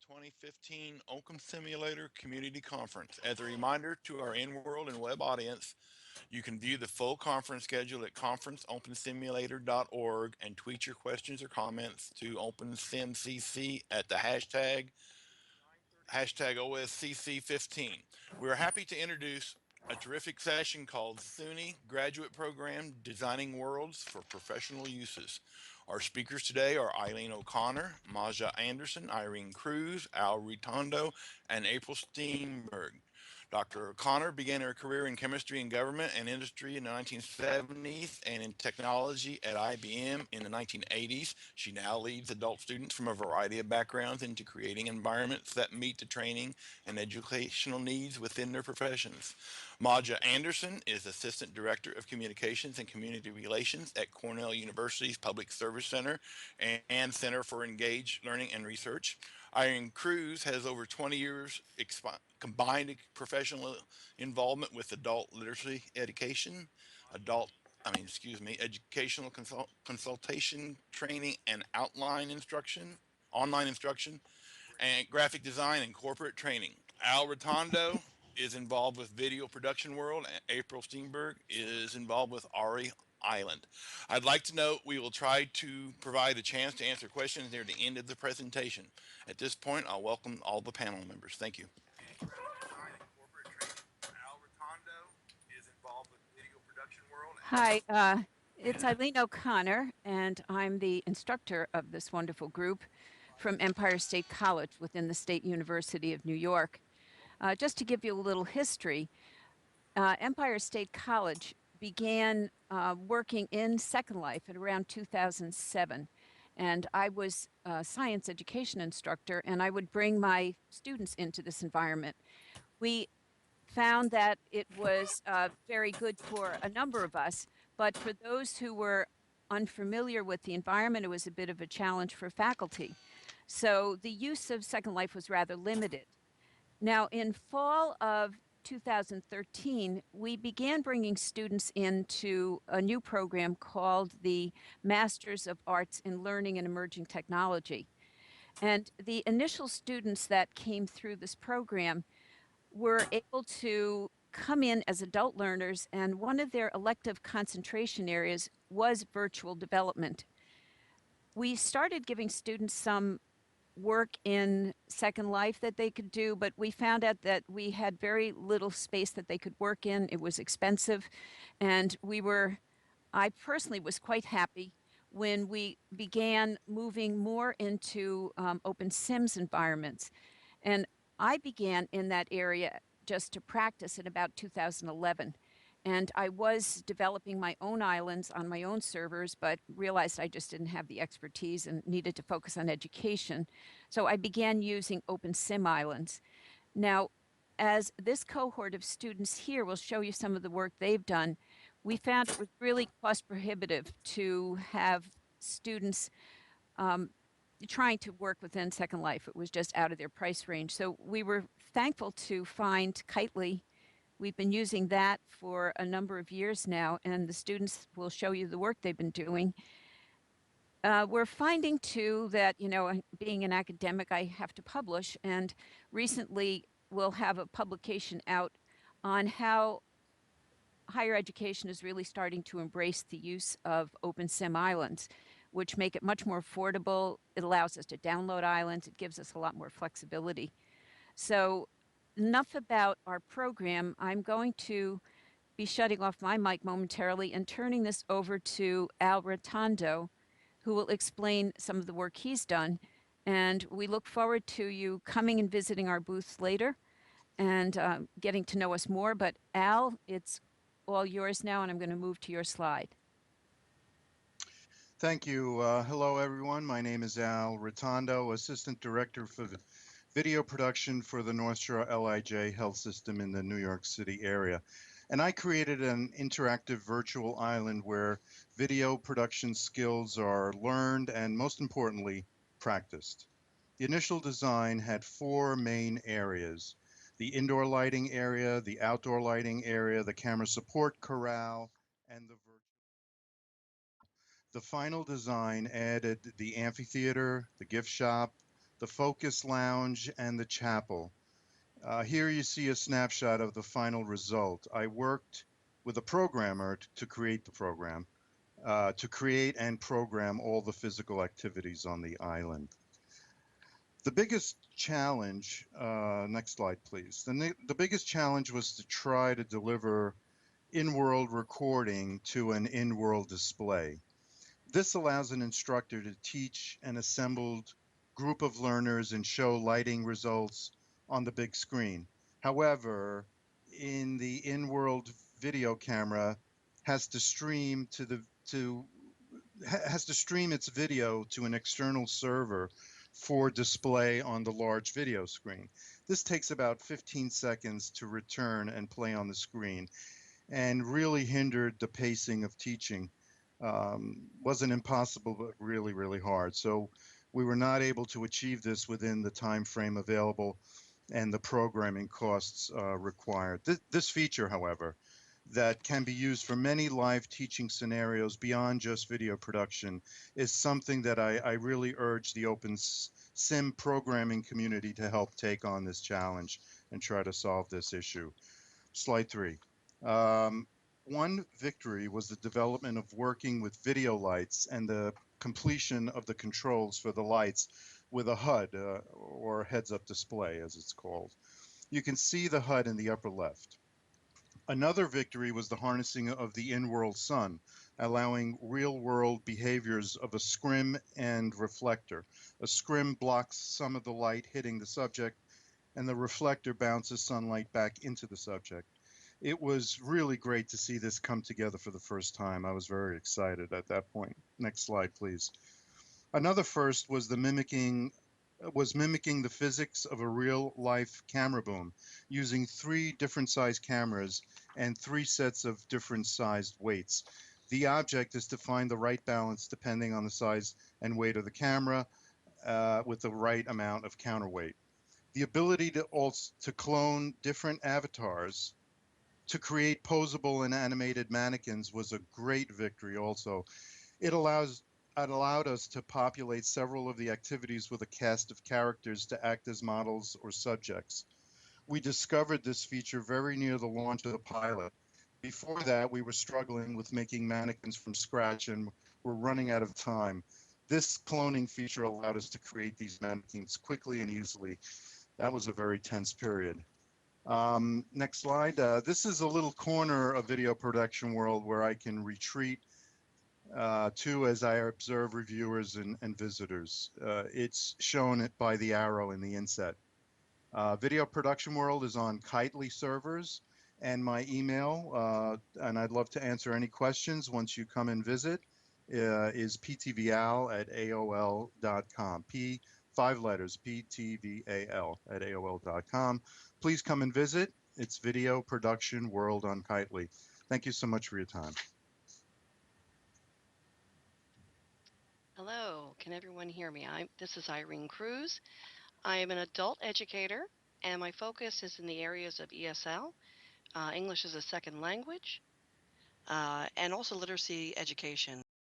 2015 Occam Simulator Community Conference. As a reminder to our in-world and web audience, you can view the full conference schedule at conferenceopensimulator.org and tweet your questions or comments to OpenSimCC at the hashtag OSCC15. We are happy to introduce a terrific session called SUNY Graduate Program Designing Worlds for Professional Uses. Our speakers today are Eileen O'Connor, Maja Anderson, Irene Cruz, Al Ritondo, and April Steenberg. Dr. O'Connor began her career in chemistry and government and industry in the 1970s and in technology at IBM in the 1980s. She now leads adult students from a variety of backgrounds into creating environments that meet the training and educational needs within their professions. Maja Anderson is Assistant Director of Communications and Community Relations at Cornell University's Public Service Center and Center for Engaged Learning and Research. Irene Cruz has over 20 years combined professional involvement with adult literacy education, educational consultation, training, and online instruction, and graphic design and corporate training. Al Rotondo is involved with Video Production World, and April Steenberg is involved with Ari Island. I'd like to note we will try to provide a chance to answer questions near the end of the presentation. At this point, I'll welcome all the panel members. Thank you. Al Rotondo is involved with Video Production World. Hi, it's Eileen O'Connor, and I'm the instructor of this wonderful group from Empire State College within the State University of New York. Just to give you a little history, Empire State College began working in Second Life at around 2007. And I was a science education instructor, and I would bring my students into this environment. We found that it was very good for a number of us, but for those who were unfamiliar with the environment, it was a bit of a challenge for faculty. So the use of Second Life was rather limited. Now, in fall of 2013, we began bringing students into a new program called the Masters of Arts in Learning and Emerging Technology. And the initial students that came through this program were able to come in as adult learners, and one of their elective concentration areas was virtual development. We started giving students some work in Second Life that they could do, but we found out that we had very little space that they could work in. It was expensive, and I personally was quite happy when we began moving more into open sims environments. And I began in that area just to practice in about 2011. And I was developing my own islands on my own servers, but realized I just didn't have the expertise and needed to focus on education. So I began using open sim islands. Now, as this cohort of students here will show you some of the work they've done, we found it was really cost prohibitive to have students trying to work within Second Life. It was just out of their price range. So we were thankful to find Kitely. We've been using that for a number of years now, and the students will show you the work they've been doing. We're finding, too, that, being an academic, I have to publish, and recently we'll have a publication out on how higher education is really starting to embrace the use of open sim islands, which make it much more affordable. It allows us to download islands. It gives us a lot more flexibility. So enough about our program. I'm going to be shutting off my mic momentarily and turning this over to Al Rotondo, who will explain some of the work he's done. And we look forward to you coming and visiting our booths later and getting to know us more. But Al, it's all yours now, and I'm going to move to your slide. Thank you. Hello, everyone. My name is Al Rotondo, Assistant Director for the Video Production for the North Shore LIJ Health System in the New York City area. And I created an interactive virtual island where video production skills are learned and, most importantly, practiced. The initial design had 4 main areas: the indoor lighting area, the outdoor lighting area, the camera support corral, and the virtual. The final design added the amphitheater, the gift shop, the Focus Lounge, and the chapel. Here you see a snapshot of the final result. I worked with a programmer to create the program, to create and program all the physical activities on the island. The biggest challenge, next slide please. The biggest challenge was to try to deliver in-world recording to an in-world display. This allows an instructor to teach an assembled group of learners and show lighting results on the big screen. However, in the in-world video camera has to stream has to stream its video to an external server for display on the large video screen. This takes about 15 seconds to return and play on the screen, and really hindered the pacing of teaching. Wasn't impossible, but really, really hard. So we were not able to achieve this within the time frame available and the programming costs required. This feature, however, that can be used for many live teaching scenarios beyond just video production is something that I really urge the Open Sim programming community to help take on this challenge and try to solve this issue. Slide 3. Um, One victory was the development of working with video lights and the completion of the controls for the lights with a HUD, or heads-up display as it's called. You can see the HUD in the upper left. Another victory was the harnessing of the in-world sun, allowing real-world behaviors of a scrim and reflector. A scrim blocks some of the light hitting the subject, and the reflector bounces sunlight back into the subject. It was really great to see this come together for the first time. I was very excited at that point. Next slide, please. Another first was mimicking the physics of a real life camera boom using 3 different size cameras and 3 sets of different sized weights. The object is to find the right balance depending on the size and weight of the camera, with the right amount of counterweight. The ability to clone different avatars to create posable and animated mannequins was a great victory also. It allowed us to populate several of the activities with a cast of characters to act as models or subjects. We discovered this feature very near the launch of the pilot. Before that, we were struggling with making mannequins from scratch and were running out of time. This cloning feature allowed us to create these mannequins quickly and easily. That was a very tense period. Next slide. This is a little corner of video production world where I can retreat to as I observe reviewers and visitors. It's shown by the arrow in the inset. Video Production World is on Kitely servers, and my email, and I'd love to answer any questions once you come and visit, is ptval@aol.com. 5 letters, ptval@aol.com. Please come and visit. It's Video Production World on Kitely. Thank you so much for your time. Hello, can everyone hear me? This is Irene Cruz. I am an adult educator, and my focus is in the areas of ESL, English as a second language, and also literacy education.